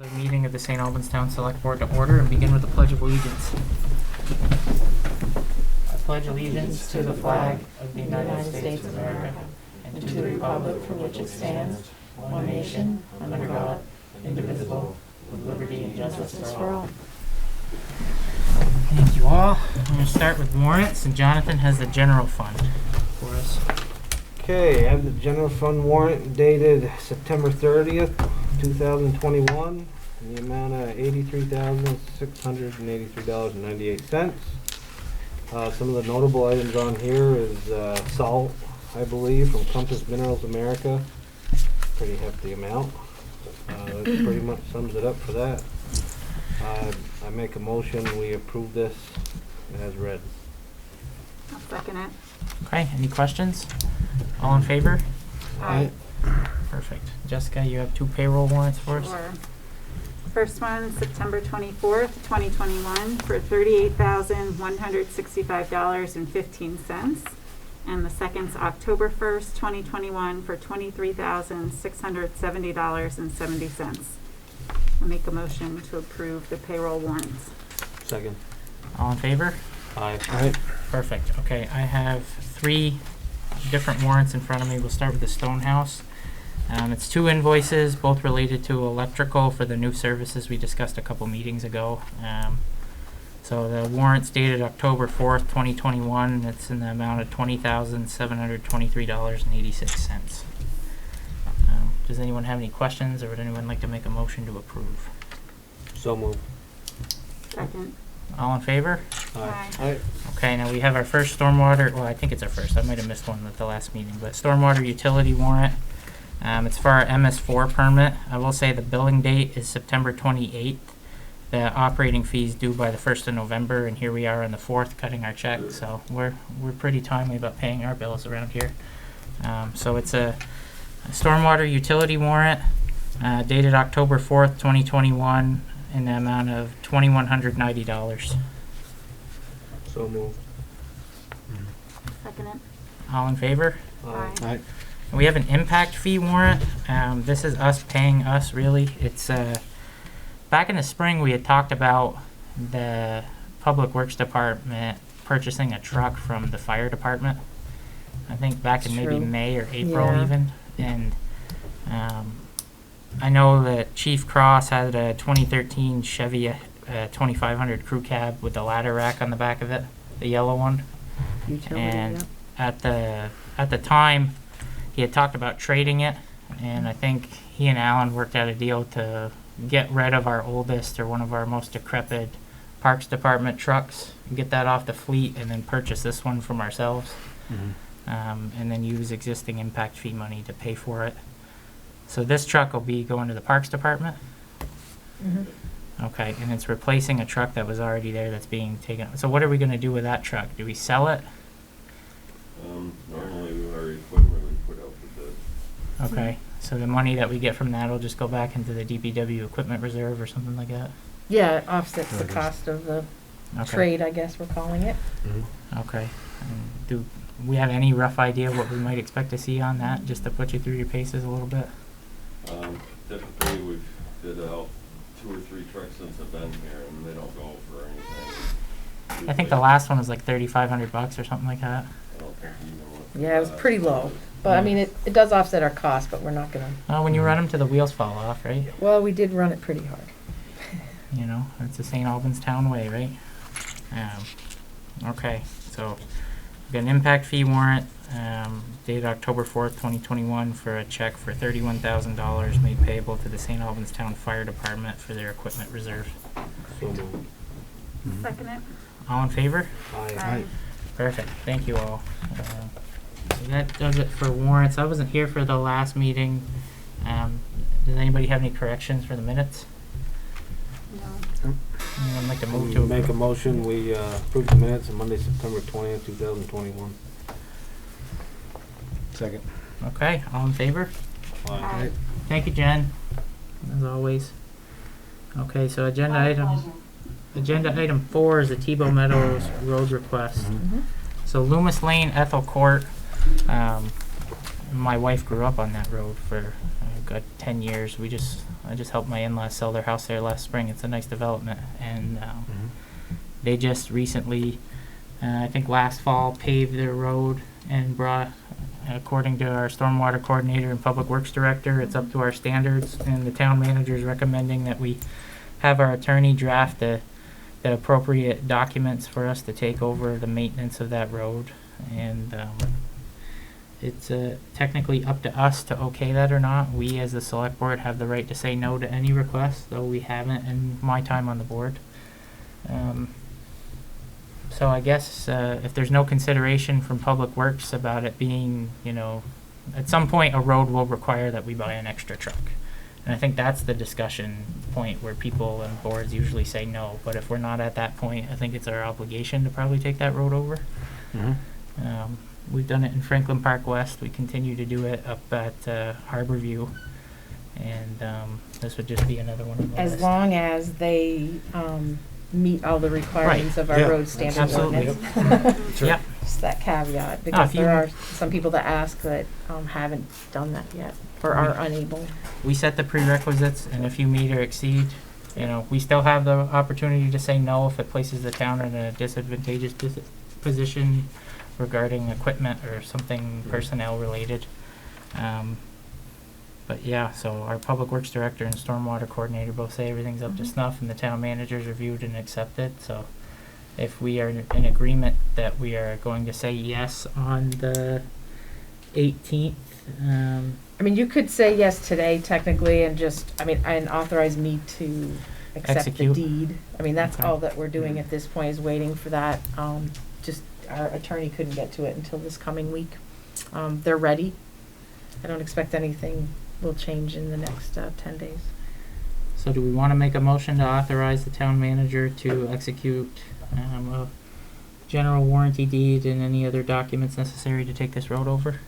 The meeting of the St. Albans Town Selectboard to order and begin with the Pledge of Allegiance. I pledge allegiance to the flag of the United States of America and to the republic for which it stands, one nation, under God, indivisible, with liberty and justice for all. Thank you all. I'm going to start with warrants, and Jonathan has the general fund for us. Okay, I have the general fund warrant dated September 30th, 2021, in the amount of $83,683.98. Some of the notable items on here is salt, I believe, from Compass Minerals America. Pretty hefty amount. That pretty much sums it up for that. I make a motion, we approve this as read. I'll second it. Okay, any questions? All in favor? Aye. Perfect. Jessica, you have two payroll warrants for us? Sure. First one, September 24th, 2021 for $38,165.15. And the second's October 1st, 2021 for $23,670.70. I'll make a motion to approve the payroll warrants. Second. All in favor? Aye. Aye. Perfect. Okay, I have three different warrants in front of me. We'll start with the Stonehouse. It's two invoices, both related to electrical for the new services we discussed a couple meetings ago. So the warrant's dated October 4th, 2021. It's in the amount of $20,723.86. Does anyone have any questions, or would anyone like to make a motion to approve? So moved. Second. All in favor? Aye. Aye. Okay, now we have our first stormwater, well, I think it's our first, I might have missed one at the last meeting, but stormwater utility warrant. It's for our MS4 permit. I will say the billing date is September 28th. The operating fee is due by the 1st of November, and here we are on the 4th cutting our check, so we're pretty timely about paying our bills around here. So it's a stormwater utility warrant dated October 4th, 2021 in the amount of $2,190. So moved. Second it. All in favor? Aye. Aye. We have an impact fee warrant. This is us paying us, really. It's back in the spring we had talked about the Public Works Department purchasing a truck from the fire department. I think back in maybe May or April even. And I know that Chief Cross had a 2013 Chevy 2500 crew cab with the ladder rack on the back of it, the yellow one. Utility, And at the time, he had talked about trading it, and I think he and Alan worked out a deal to get rid of our oldest or one of our most decrepit Parks Department trucks, get that off the fleet, and then purchase this one from ourselves. And then use existing impact fee money to pay for it. So this truck will be going to the Parks Department. Okay, and it's replacing a truck that was already there that's being taken. So what are we going to do with that truck? Do we sell it? Normally our equipment we put out for bid. Okay, so the money that we get from that will just go back into the DPW equipment reserve or something like that? Yeah, it offsets the cost of the Okay. trade, I guess we're calling it. Okay. And do we have any rough idea what we might expect to see on that, just to put you through your paces a little bit? Typically we've did out 2 or 3 trucks since I've been here, and they don't go for anything. I think the last one was like $3,500 or something like that. I don't think even with Yeah, it was pretty low. But I mean, it does offset our cost, but we're not gonna, When you run them to the wheels fall off, right? well, we did run it pretty hard. You know, it's the St. Albans Town way, right? Okay, so we've got an impact fee warrant dated October 4th, 2021 for a check for $31,000 made payable to the St. Albans Town Fire Department for their equipment reserve. So moved. Second it. All in favor? Aye. Perfect. Thank you all. So that does it for warrants. I wasn't here for the last meeting. Does anybody have any corrections for the minutes? No. Anyone like to move to Make a motion, we approve the minutes on Monday, September 20th, 2021. Second. Okay, all in favor? Aye. Thank you, Jen, as always. Okay, so agenda item 4 is the Tebow Meadows road request. So Loomis Lane, Ethel Court. My wife grew up on that road for a got 10 years. I just helped my in-laws sell their house there last spring. It's a nice development, and they just recently, I think last fall, paved their road and brought, according to our stormwater coordinator and public works director, it's up to our standards, and the town manager is recommending that we have our attorney draft the appropriate documents for us to take over the maintenance of that road. And it's technically up to us to okay that or not. We, as the select board, have the right to say no to any request, though we haven't in my time on the board. So I guess if there's no consideration from Public Works about it being, at some point a road will require that we buy an extra truck. And I think that's the discussion point where people and boards usually say no. But if we're not at that point, I think it's our obligation to probably take that road over. We've done it in Franklin Park West. We continue to do it up at Harborview. And this would just be another one of the As list. long as they meet all the requirements of our Yeah, road standard absolutely. ordinance. Yeah. Just that caveat, because if you- there are some people that ask that haven't done that yet, or are unable. We set the prerequisites, and if you meet or exceed, we still have the opportunity to say no if it places the town in a disadvantageous position regarding equipment or something personnel related. But yeah, so our public works director and stormwater coordinator both say everything's up to snuff, and the town manager's reviewed and accepted. So if we are in agreement that we are going to say yes on the 18th, I mean, you could say yes today technically and and authorize me to accept the Execute. deed. I mean, that's Okay. all that we're doing at this point, is waiting for that. Just our attorney couldn't get to it until this coming week. They're ready. I don't expect anything will change in the next 10 days. so do we want to make a motion to authorize the town manager to execute a general warranty deed and any other documents necessary to take this road over?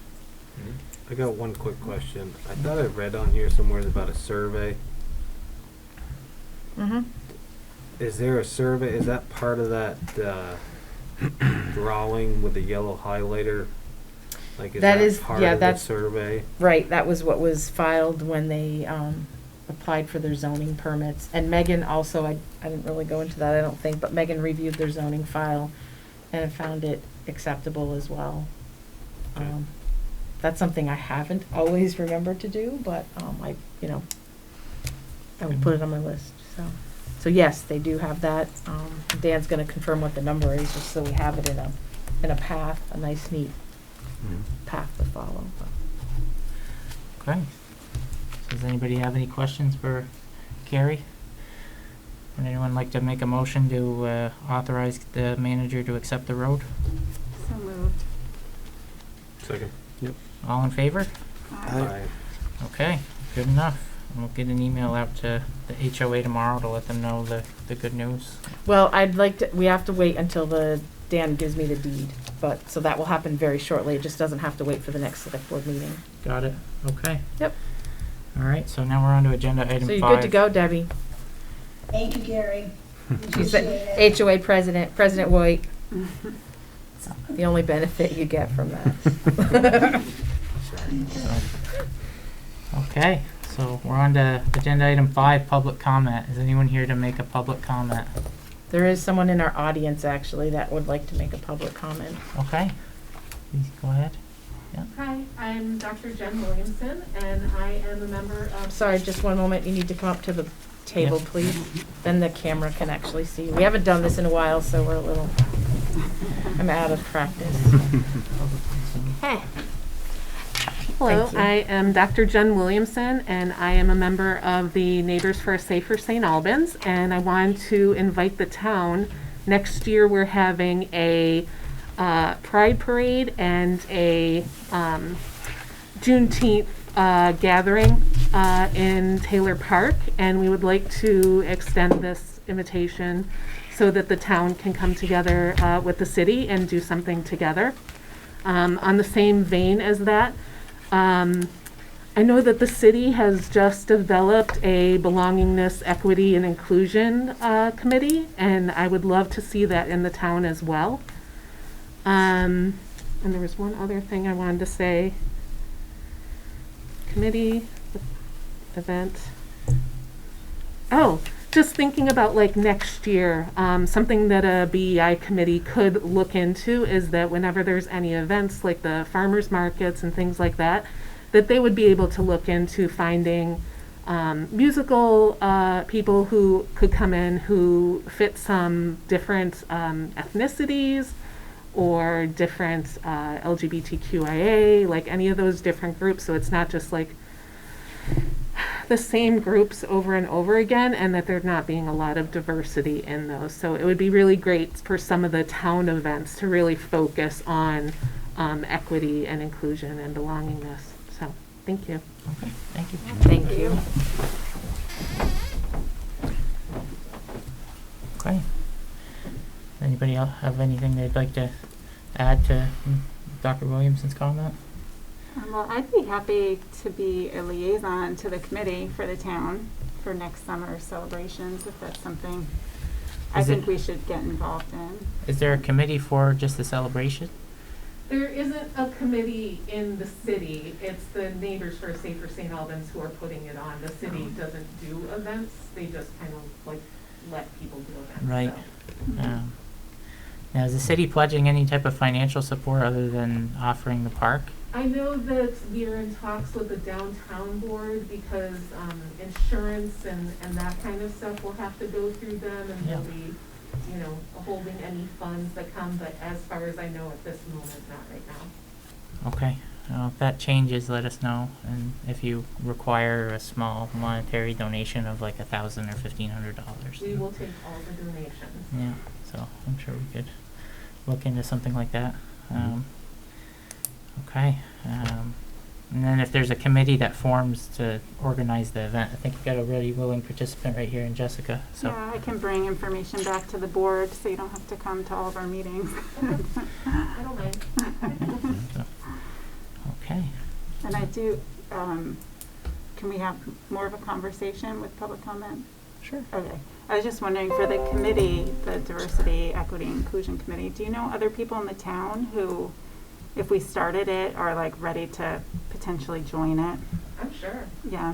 I got one quick question. I thought I read on here somewhere about a survey. Mm-hmm. Is there a survey? Is that part of that drawing with the yellow highlighter? Like, is That that is- part yeah, of the that's- survey? Right, that was what was filed when they applied for their zoning permits. And Megan also, I didn't really go into that, I don't think, but Megan reviewed their zoning file and found it acceptable as well. Okay. That's something I haven't always remembered to do, but I would put it on my list, so. So yes, they do have that. Dan's gonna confirm what the number is, just so we have it in a path, a nice neat path to follow. Okay. So does anybody have any questions for Carrie? Would anyone like to make a motion to authorize the manager to accept the road? So moved. Second. All in favor? Aye. Okay, good enough. And we'll get an email out to the HOA tomorrow to let them know the good news. Well, we have to wait until Dan gives me the deed, so that will happen very shortly. It just doesn't have to wait for the next select board meeting. Got it? Okay. Yep. All right, so now we're on to agenda item 5. So you're good to go, Debbie. Thank you, Gary. She's Appreciate the HOA president, President White. The only benefit you get from that. Okay, so we're on to agenda item 5, public comment. Is anyone here to make a public comment? There is someone in our audience, actually, that would like to make a public comment. Okay, please go ahead. Hi, I'm Dr. Jen Williamson, and I am a member of... Sorry, just one moment. You need to come up to the table, Yep. please. Then the camera can actually see. We haven't done this in a while, so we're a little... I'm out of practice. Hey. Hello, Thank you. I am Dr. Jen Williamson, and I am a member of the Neighbors for a Safer St. Albans, and I wanted to invite the town. Next year, we're having a Pride Parade and a Juneteenth gathering in Taylor Park, and we would like to extend this invitation so that the town can come together with the city and do something together. On the same vein as that, I know that the city has just developed a belongingness, equity, and inclusion committee, and I would love to see that in the town as well. And there was one other thing I wanted to say. Committee, event. Oh, just thinking about like next year, something that a BEI committee could look into is that whenever there's any events like the farmers markets and things like that, that they would be able to look into finding musical people who could come in who fit some different ethnicities or different LGBTQIA, like any of those different groups. So it's not just like the same groups over and over again, and that there not being a lot of diversity in those. So it would be really great for some of the town events to really focus on equity and inclusion and belongingness. So thank you. Okay, thank you. Thank you. Okay. Anybody else have anything they'd like to add to Dr. Williamson's comment? Well, I'd be happy to be a liaison to the committee for the town for next summer's celebrations, if that's something I Is it- think we should get involved in. Is there a committee for just the celebration? There isn't a committee in the city. It's the Neighbors for a Safer St. Albans who are putting it on. The city doesn't do events. They just kind of like let people do events. Right. So. Now, is the city pledging any type of financial support other than offering the park? I know that we are in talks with the downtown board because insurance and that kind of stuff will have to go through them, and Yeah. they'll be, holding any funds that come, but as far as I know at this moment, not right now. Okay. If that changes, let us know. And if you require a small monetary donation of like $1,000 or $1,500. We will take all the donations. Yeah. So I'm sure we could look into something like that. Okay. And then if there's a committee that forms to organize the event, I think we've got a really willing participant right here in Jessica. So Yeah, I can bring information back to the board so you don't have to come to all of our meetings. I don't mind. okay. And I do, can we have more of a conversation with public comment? Sure. Okay. I was just wondering, for the committee, the Diversity, Equity, Inclusion Committee, do you know other people in the town who, if we started it, are like ready to potentially join it? I'm sure. Yeah.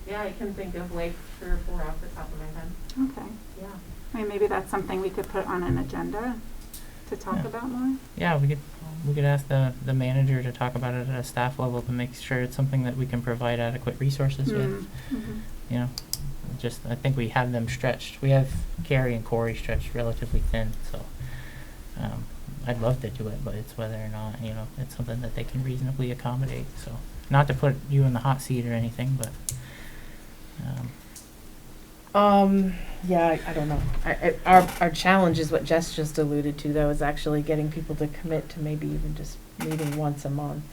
Yeah, I can think of like 3 or 4 off the top of my head. Okay. Yeah. I mean, maybe that's something we could put on an agenda to talk Yeah. about more. Yeah, we could ask the manager to talk about it at a staff level to make sure it's something that we can provide adequate resources with. Mm-hmm. Just I think we have them stretched. We have Carrie and Corey stretched relatively thin, so I'd love to do it, but it's whether or not it's something that they can reasonably accommodate. So not to put you in the hot seat or anything, but Yeah, I don't know. Our challenge is what Jess just alluded to, though, is actually getting people to commit to maybe even just meeting once a month,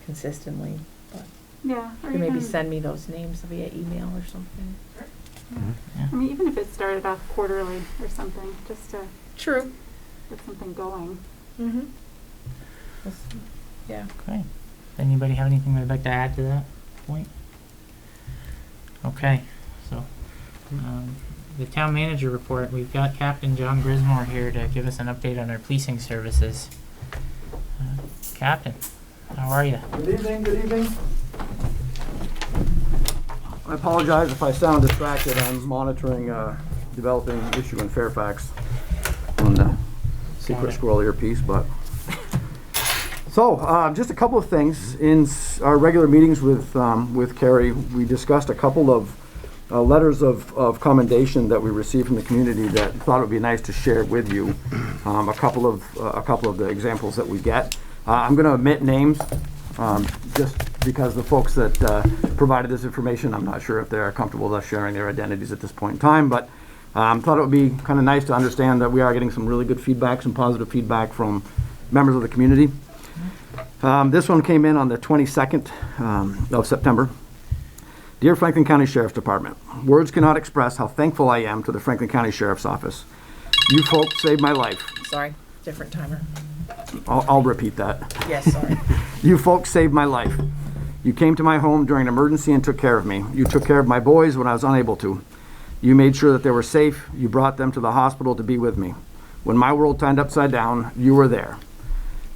consistently. But Yeah. you can maybe send me those names via email or something. I mean, even if it started off quarterly or something, just to True. get something going. Mm-hmm. Yeah. okay. Anybody have anything they'd like to add to that point? Okay, so the town manager report. We've got Captain John Grismore here to give us an update on our policing services. Captain, how are you? Good evening, good evening. I apologize if I sound distracted. I'm monitoring a developing issue in Fairfax on the secret squirrel earpiece, but. So, just a couple of things. In our regular meetings with Carrie, we discussed a couple of letters of commendation that we received from the community that thought it would be nice to share with you. A couple of the examples that we get. I'm going to omit names, just because the folks that provided this information, I'm not sure if they're comfortable with us sharing their identities at this point in time, but thought it would be kind of nice to understand that we are getting some really good feedback, some positive feedback from members of the community. This one came in on the 22nd of September. Dear Franklin County Sheriff's Department, words cannot express how thankful I am to the Franklin County Sheriff's Office. You folks saved my life. Sorry, different timer. I'll repeat that. Yes, sorry. You folks saved my life. You came to my home during an emergency and took care of me. You took care of my boys when I was unable to. You made sure that they were safe. You brought them to the hospital to be with me. When my world turned upside down, you were there.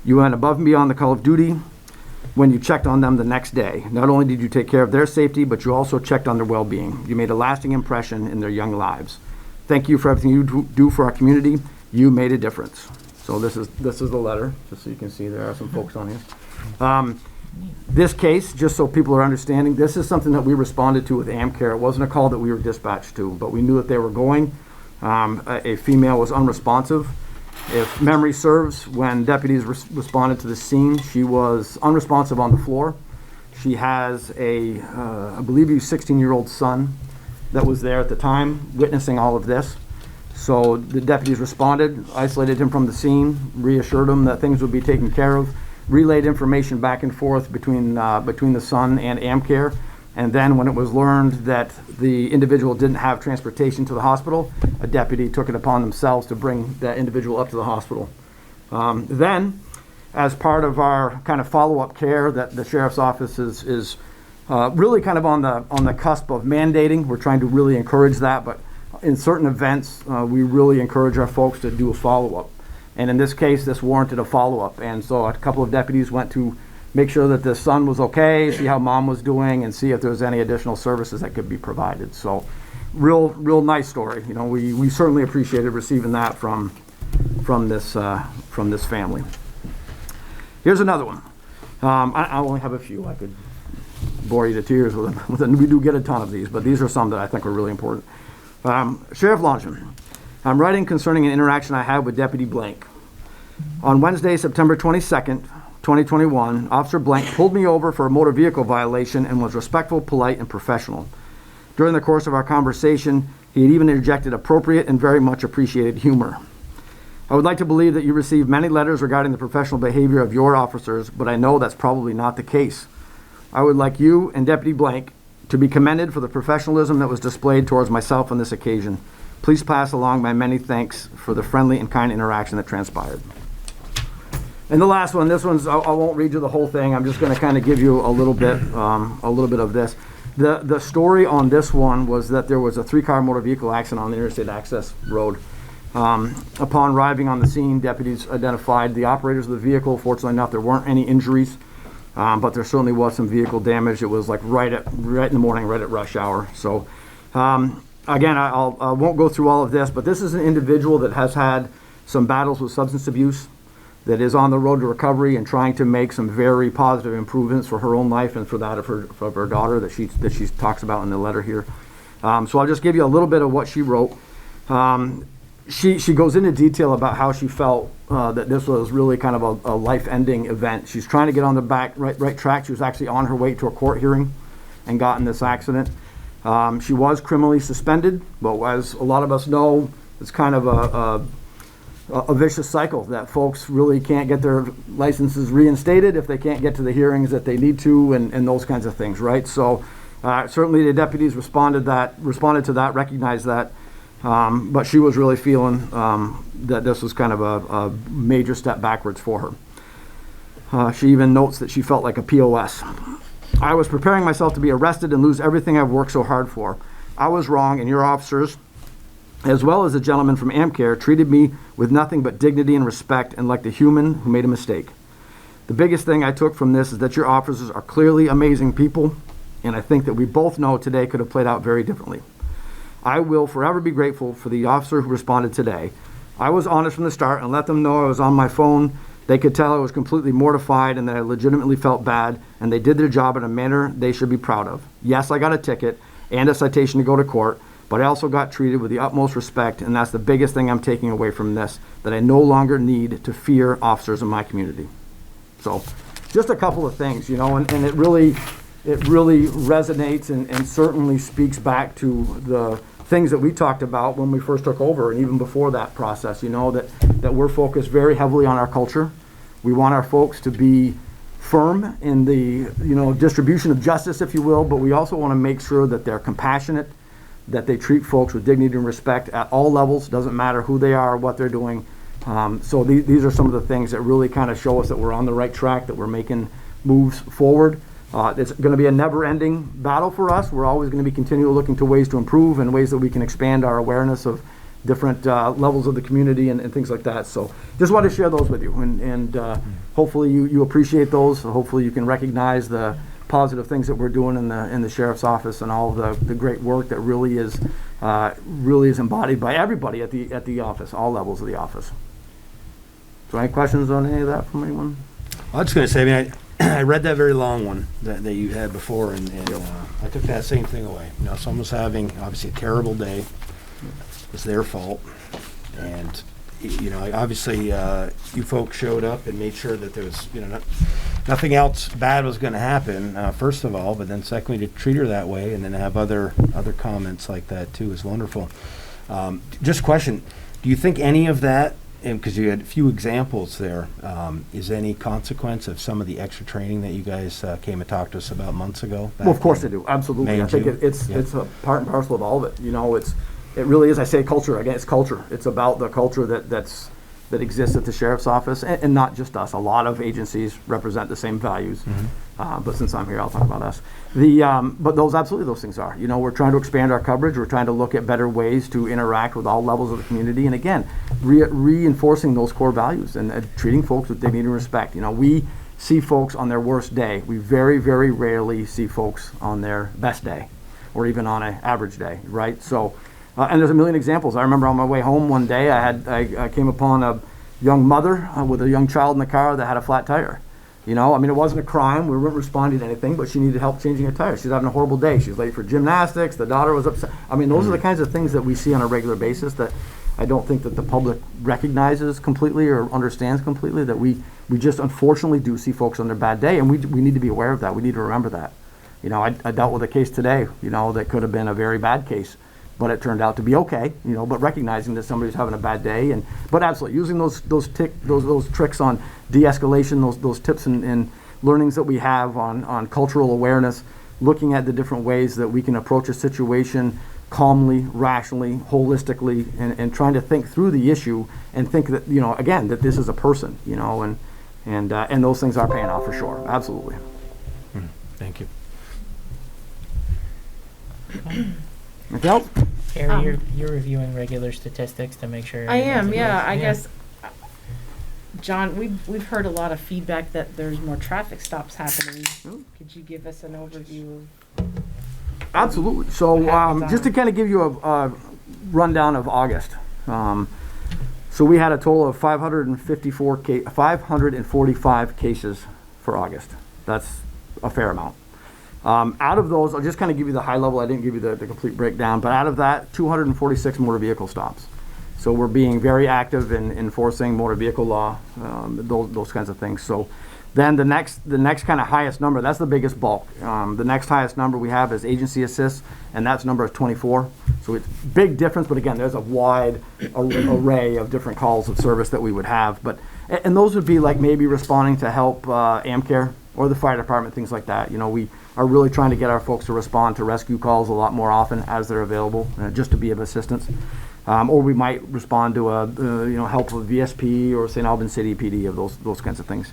You went above and beyond the call of duty. when you checked on them the next day. Not only did you take care of their safety, but you also checked on their well-being. You made a lasting impression in their young lives. Thank you for everything you do for our community. You made a difference. So this is the letter, just so you can see there are some folks on here. This case, just so people are understanding, this is something that we responded to with AmCare. It wasn't a call that we were dispatched to, but we knew that they were going. A female was unresponsive. If memory serves, when deputies responded to the scene, she was unresponsive on the floor. She has I believe he's 16-year-old son that was there at the time witnessing all of this. So the deputies responded, isolated him from the scene, reassured him that things would be taken care of, relayed information back and forth between the son and AmCare. And then when it was learned that the individual didn't have transportation to the hospital, a deputy took it upon themselves to bring that individual up to the hospital. Then, as part of our kind of follow-up care that the sheriff's office is really kind of on the cusp of mandating, we're trying to really encourage that, but in certain events, we really encourage our folks to do a follow-up. And in this case, this warranted a follow-up. And so a couple of deputies went to make sure that the son was okay, see how mom was doing, and see if there was any additional services that could be provided. So real nice story. You know, we certainly appreciated receiving that from this family. Here's another one. I only have a few. I could bore you to tears with them. We do get a ton of these, but these are some that I think are really important. Sheriff Longin, I'm writing concerning an interaction I had with Deputy Blank. On Wednesday, September 22nd, 2021, Officer Blank pulled me over for a motor vehicle violation and was respectful, polite, and professional. During the course of our conversation, he had even interjected appropriate and very much appreciated humor. I would like to believe that you received many letters regarding the professional behavior of your officers, but I know that's probably not the case. I would like you and Deputy Blank to be commended for the professionalism that was displayed towards myself on this occasion. Please pass along my many thanks for the friendly and kind interaction that transpired. And the last one, this one's, I won't read you the whole thing. I'm just going to kind of give you a little bit of this. The story on this one was that there was a 3-car motor vehicle accident on the Interstate Access Road. Upon arriving on the scene, deputies identified the operators of the vehicle. Fortunately enough, there weren't any injuries, but there certainly was some vehicle damage. It was like right in the morning, right at rush hour. So again, I won't go through all of this, but this is an individual that has had some battles with substance abuse, that is on the road to recovery and trying to make some very positive improvements for her own life and for that of her daughter that she talks about in the letter here. So I'll just give you a little bit of what she wrote. She goes into detail about how she felt that this was really kind of a life-ending event. She's trying to get on the right track. She was actually on her way to a court hearing and got in this accident. She was criminally suspended, but as a lot of us know, it's kind of a vicious cycle that folks really can't get their licenses reinstated if they can't get to the hearings that they need to and those kinds of things, right? So certainly the deputies responded to that, recognized that, but she was really feeling that this was kind of a major step backwards for her. She even notes that she felt like a POS. I was preparing myself to be arrested and lose everything I've worked so hard for. I was wrong, and your officers, as well as the gentleman from AmCare, treated me with nothing but dignity and respect and like the human who made a mistake. The biggest thing I took from this is that your officers are clearly amazing people, and I think that we both know today could have played out very differently. I will forever be grateful for the officer who responded today. I was honest from the start and let them know I was on my phone. They could tell I was completely mortified and that I legitimately felt bad, and they did their job in a manner they should be proud of. Yes, I got a ticket and a citation to go to court, but I also got treated with the utmost respect, and that's the biggest thing I'm taking away from this, that I no longer need to fear officers in my community. So just a couple of things, you know, and it really resonates and certainly speaks back to the things that we talked about when we first took over and even before that process, you know, that we're focused very heavily on our culture. We want our folks to be firm in the, you know, distribution of justice, if you will, but we also want to make sure that they're compassionate, that they treat folks with dignity and respect at all levels. Doesn't matter who they are or what they're doing. So these are some of the things that really kind of show us that we're on the right track, that we're making moves forward. It's going to be a never-ending battle for us. We're always going to be continually looking to ways to improve and ways that we can expand our awareness of different levels of the community and things like that. So just wanted to share those with you, and hopefully you appreciate those. Hopefully you can recognize the positive things that we're doing in the sheriff's office and all the great work that really is embodied by everybody at the office, all levels of the office. So any questions on any of that from anyone? I was just going to say, I mean, I read that very long one that you had before, and I took that same thing away. You know, someone's having obviously a terrible day. It's their fault, and you know, obviously you folks showed up and made sure that there was, you know, nothing else bad was going to happen. First of all, but then secondly, to treat her that way, and then have other comments like that too is wonderful. Just a question: do you think any of that? And because you had a few examples there, is any consequence of some of the extra training that you guys came and talked to us about months ago? Well, of course they do. Absolutely. I think it's a part and parcel of all of it. You know, it really is. I say culture again. It's culture. It's about the culture that exists at the sheriff's office, and not just us. A lot of agencies represent the same values. But since I'm here, I'll talk about us. But those things are. You know, we're trying to expand our coverage. We're trying to look at better ways to interact with all levels of the community, and again, reinforcing those core values and treating folks with dignity and respect. You know, we see folks on their worst day. We very, very rarely see folks on their best day, or even on an average day, right? So, and there's a million examples. I remember on my way home one day, I came upon a young mother with a young child in the car that had a flat tire. You know, I mean, it wasn't a crime. We weren't responding to anything, but she needed help changing her tire. She was having a horrible day. She was late for gymnastics. The daughter was upset. I mean, those are the kinds of things that we see on a regular basis that I don't think that the public recognizes completely or understands completely, that we just unfortunately do see folks on their bad day, and we need to be aware of that. We need to remember that. You know, I dealt with a case today, you know, that could have been a very bad case, but it turned out to be okay, you know, but recognizing that somebody's having a bad day, but absolutely using those tricks on de-escalation, those tips and learnings that we have on cultural awareness, looking at the different ways that we can approach a situation calmly, rationally, holistically, and trying to think through the issue and think that, you know, again, that this is a person, you know, and those things are paying off for sure. Absolutely. Thank you. Anything else? Carrie, you're reviewing regular statistics to make sure. I am, everything's yeah, good. I guess, John, we've heard a lot of feedback that there's more traffic stops happening. Could you give us an overview of? Absolutely. So just to kind of give you a rundown of August. So we had a total of 545 cases for August. That's a fair amount. Out of those, I'll just kind of give you the high level. I didn't give you the complete breakdown, but out of that, 246 motor vehicle stops. So we're being very active in enforcing motor vehicle law, those kinds of things. So then the next kind of highest number, that's the biggest bulk. The next highest number we have is agency assists, and that's number is 24. So it's big difference, but again, there's a wide array of different calls of service that we would have. And those would be like maybe responding to help AmCare or the fire department, things like that. You know, we are really trying to get our folks to respond to rescue calls a lot more often as they're available, just to be of assistance. Or we might respond to help with VSP or St. Albans City PD, of those kinds of things.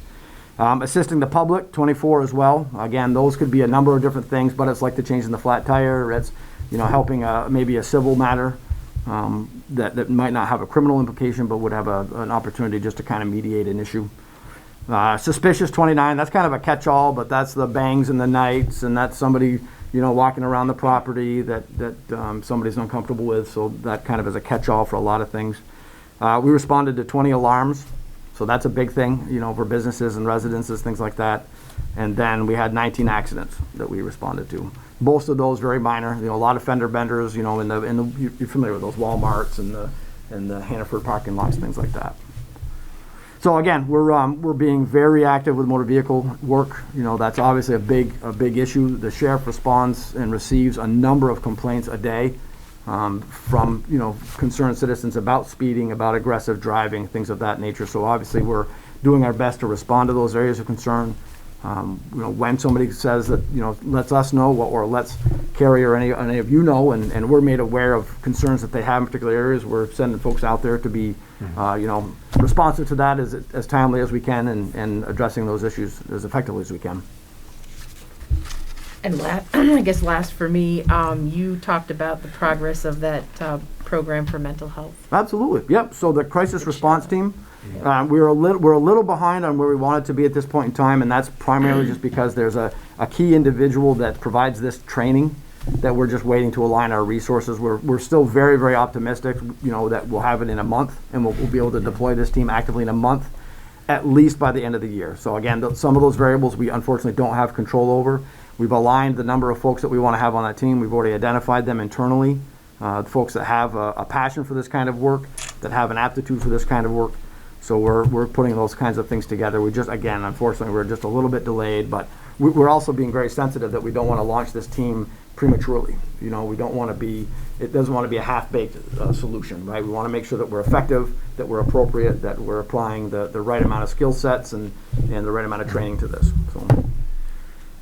Assisting the public, 24 as well. Again, those could be a number of different things, but it's like the change in the flat tire. It's, you know, helping maybe a civil matter that might not have a criminal implication, but would have an opportunity just to kind of mediate an issue. Suspicious, 29. That's kind of a catch-all, but that's the bangs in the nights, and that's somebody, you know, walking around the property that somebody's uncomfortable with. So that kind of is a catch-all for a lot of things. We responded to 20 alarms. So that's a big thing, you know, for businesses and residences, things like that. And then we had 19 accidents that we responded to. Most of those very minor. You know, a lot of fender benders. You know, you're familiar with those Walmarts and the Hannaford parking lots, things like that. So again, we're being very active with motor vehicle work. You know, that's obviously a big issue. The sheriff responds and receives a number of complaints a day from, you know, concerned citizens about speeding, about aggressive driving, things of that nature. So obviously we're doing our best to respond to those areas of concern. You know, when somebody says that, you know, lets us know, or lets Carrie or any of you know, and we're made aware of concerns that they have in particular areas, we're sending folks out there to be, you know, responsive to that as timely as we can, and addressing those issues as effectively as we can. And I guess last for me, you talked about the progress of that program for mental health. Absolutely, yep. So the crisis response team, we're a little behind on where we wanted to be at this point in time, and that's primarily just because there's a key individual that provides this training that we're just waiting to align our resources. We're still very, very optimistic, that we'll have it in a month, and we'll be able to deploy this team actively in a month, at least by the end of the year. So again, some of those variables we unfortunately don't have control over. We've aligned the number of folks that we want to have on that team. We've already identified them internally, the folks that have a passion for this kind of work, that have an aptitude for this kind of work. So we're putting those kinds of things together. We just, again, unfortunately, we're just a little bit delayed, but we're also being very sensitive that we don't want to launch this team prematurely. We don't want to be, it doesn't want to be a half-baked solution, right? We want to make sure that we're effective, that we're appropriate, that we're applying the right amount of skill sets and the right amount of training to this.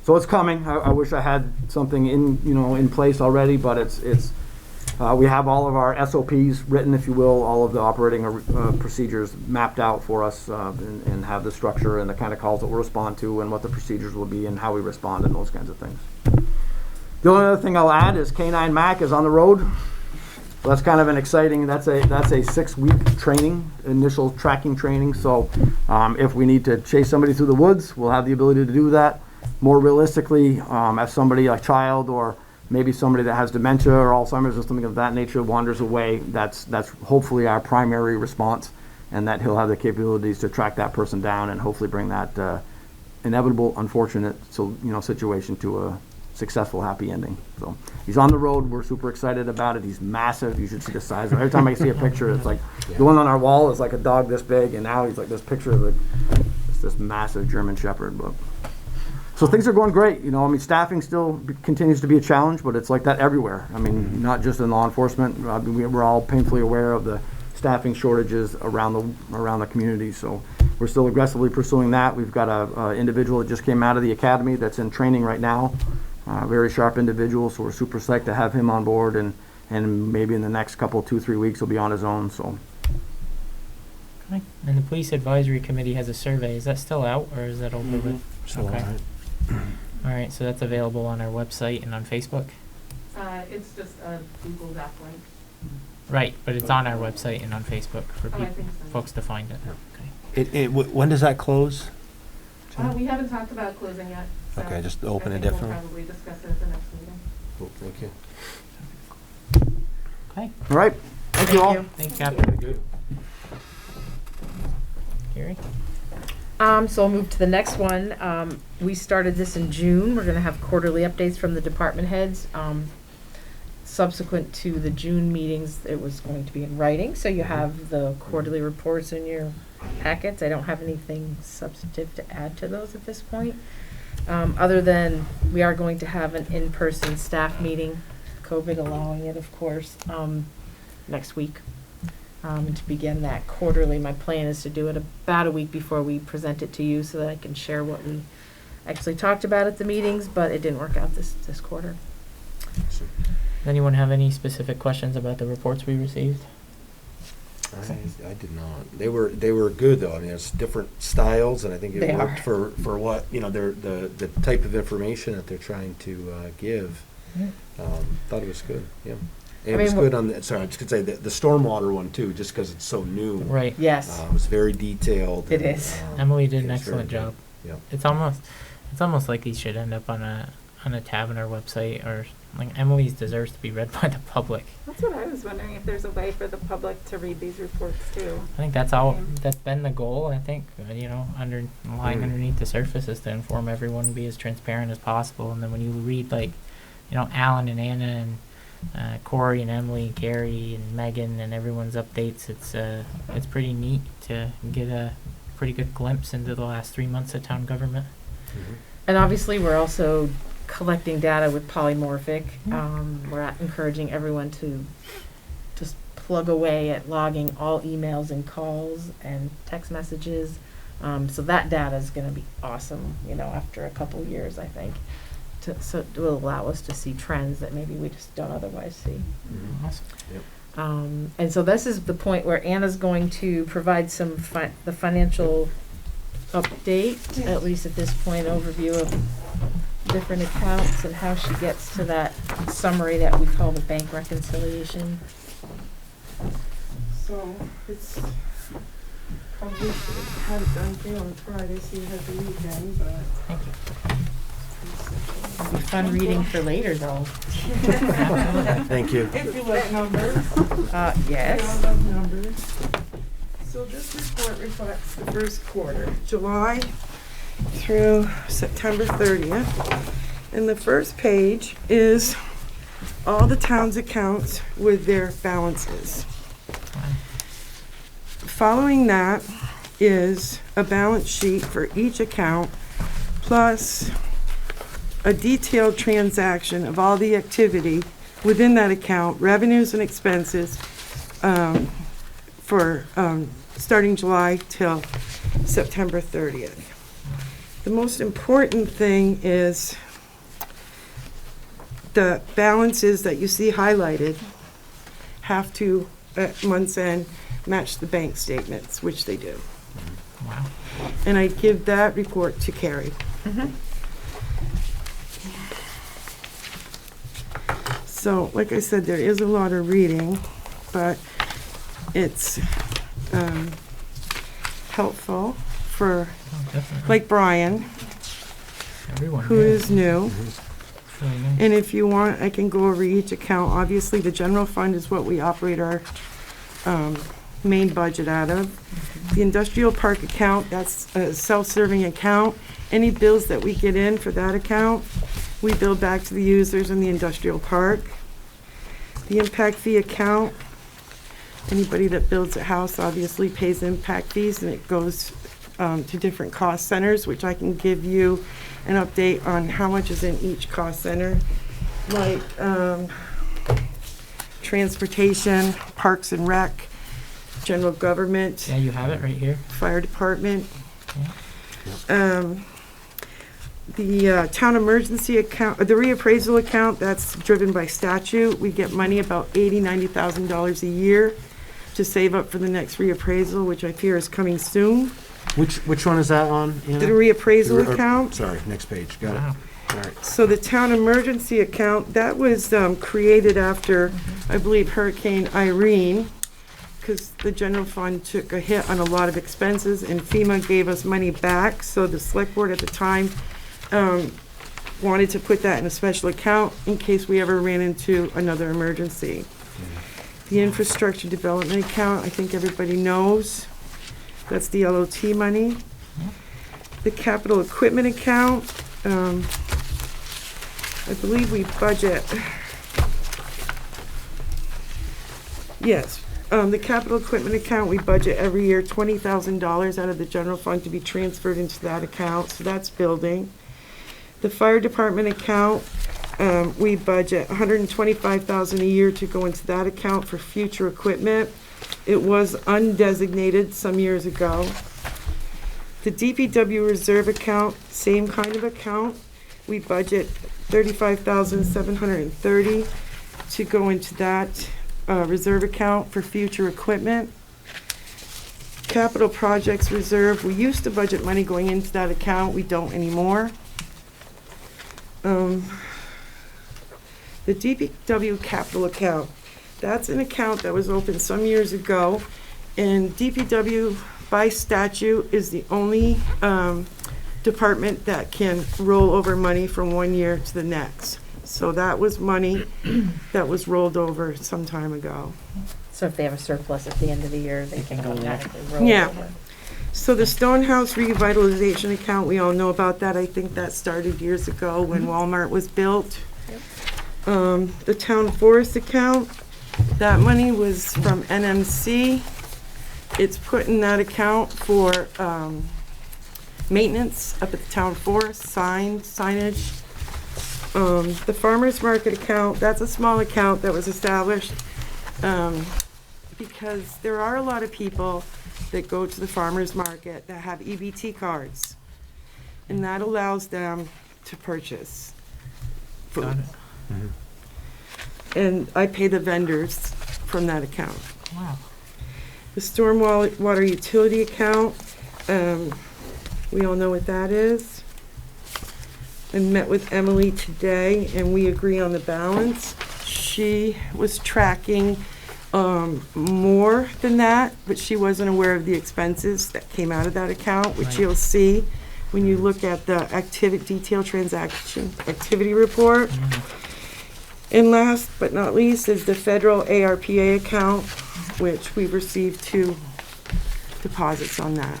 So it's coming. I wish I had something in place already, but it's we have all of our SOPs written, if you will, all of the operating procedures mapped out for us, and have the structure and the kind of calls that we'll respond to and what the procedures will be and how we respond and those kinds of things. The only other thing I'll add is K9 Mac is on the road. So that's kind of an exciting, that's a 6-week training, initial tracking training. So if we need to chase somebody through the woods, we'll have the ability to do that. More realistically, if somebody, a child or maybe somebody that has dementia or Alzheimer's or something of that nature wanders away, that's hopefully our primary response, and that he'll have the capabilities to track that person down and hopefully bring that inevitable, unfortunate situation to a successful, happy ending. So he's on the road. We're super excited about it. He's massive. You should see the size. Every time I see a picture, it's like the one on our wall is like a dog this big, and now he's like this picture of this massive German Shepherd. But so things are going great. Staffing still continues to be a challenge, but it's like that everywhere. Not just in law enforcement. We're all painfully aware of the staffing shortages around the community. So we're still aggressively pursuing that. We've got a individual that just came out of the academy that's in training right now. Very sharp individual, so we're super psyched to have him on board, and maybe in the next 2-3 weeks he'll be on his own. So. Okay. And the police advisory committee has a survey. Is that still out, or is that over with? So, Okay. All right, so that's available on our website and on Facebook. It's just a Google Doc link. Right, but it's on our website and on Facebook for I think so. folks to find it. Okay. When does that close? We haven't talked about closing yet. So Okay, just open I it think definitely. We'll probably discuss it at the next meeting. Cool, thank you. Okay. All right. Thank you all. Thanks, Captain. Good. Gary? So I'll move to the next one. We started this in June. We're gonna have quarterly updates from the department heads. Subsequent to the June meetings, it was going to be in writing, so you have the quarterly reports in your packets. I don't have anything substantive to add to those at this point. Other than we are going to have an in-person staff meeting, COVID allowing it, of course, next week. To begin that quarterly, my plan is to do it about a week before we present it to you so that I can share what we actually talked about at the meetings, but it didn't work out this quarter. Does anyone have any specific questions about the reports we received? I did not. They were good though. It's different styles, and I think it They worked are. for what the type of information that they're trying to give. Thought it was good. Yeah, and it was good on the. Sorry, I was just gonna say the stormwater one too, just because it's so new. Right. Yes, It was very detailed. it and, is. Emily did an it was very excellent good. job. Yeah. It's almost like these should end up on a tab on our website, or like Emily's deserves to be read by the public. That's what I was wondering, if there's a way for the public to read these reports too. I think that's been the goal. I think lying underneath the surface is to inform everyone and be as transparent as possible. And then when you read Alan and Anna and Corey and Emily, and Gary and Megan and everyone's updates, it's pretty neat to get a pretty good glimpse into the last 3 months of town government. And obviously, we're also collecting data with polymorphic. We're encouraging everyone to just plug away at logging all emails and calls and text messages. So that data is going to be awesome, after a couple years, I think. So it will allow us to see trends that maybe we just don't otherwise see. Awesome. Yep. And so this is the point where Anna's going to provide the financial update, at least at this point, overview of different accounts and how she gets to that summary that we call the bank reconciliation. So it's probably should have had it done for you on Friday, so you had the weekend, but. Thank you. It'll be fun reading for later, though. Thank you. If you like numbers. Yes. I love numbers. So this report reflects the first quarter, July through September 30th. And the first page is all the town's accounts with their balances. Following that is a balance sheet for each account, plus a detailed transaction of all the activity within that account, revenues and expenses, for starting July till September 30th. The most important thing is the balances that you see highlighted have to, at month's end, match the bank statements, which they do. Wow. And I give that report to Carrie. So, like I said, there is a lot of reading, but it's helpful for, Oh, definitely. like Brian, Everyone. who is new. It's really nice. And if you want, I can go over each account. Obviously, the general fund is what we operate our main budget out of. The industrial park account, that's a self-serving account. Any bills that we get in for that account, we bill back to the users in the industrial park. The impact fee account, anybody that builds a house obviously pays impact fees, and it goes to different cost centers, which I can give you an update on how much is in each cost center, like transportation, parks and rec, general government, Yeah, you have it right here. fire department. The town emergency account, the reappraisal account, that's driven by statute. We get money about $90,000 a year to save up for the next reappraisal, which I fear is coming soon. Which one is that on, Anna? The reappraisal Or- account. Sorry, next page, got it. Wow. All right. So the town emergency account, that was created after, I believe, Hurricane Irene, because the general fund took a hit on a lot of expenses, and FEMA gave us money back. So the select board at the time wanted to put that in a special account in case we ever ran into another emergency. The infrastructure development account, I think everybody knows, that's the LOT money. The capital equipment account, I believe we budget, yes, the capital equipment account, we budget every year $20,000 out of the general fund to be transferred into that account, so that's building. The fire department account, we budget $125,000 a year to go into that account for future equipment. It was undesignated some years ago. The DPW reserve account, same kind of account. We budget $35,730 to go into that reserve account for future equipment. Capital projects reserve, we used to budget money going into that account, we don't anymore. The DPW capital account, that's an account that was opened some years ago, and DPW by statute is the only department that can roll over money from one year to the next. So that was money that was rolled over some time ago. So if they have a surplus at the end of the year, they can automatically roll Yeah. over. So the Stonehouse revitalization account, we all know about that. I think that started years ago when Walmart was built. The town forest account, that money was from NMC. It's put in that account for maintenance up at the town forest, signage. The farmer's market account, that's a small account that was established because there are a lot of people that go to the farmer's market that have EBT cards. And that allows them to purchase food. Got it. And I pay the vendors from that account. Wow. The stormwater utility account, we all know what that is. and met with Emily today, and we agree on the balance. She was tracking more than that, but she wasn't aware of the expenses that came out of that account, which Right. you'll see when you look at the detailed transaction activity report. And last but not least is the federal ARPA account, which we've received 2 deposits on that.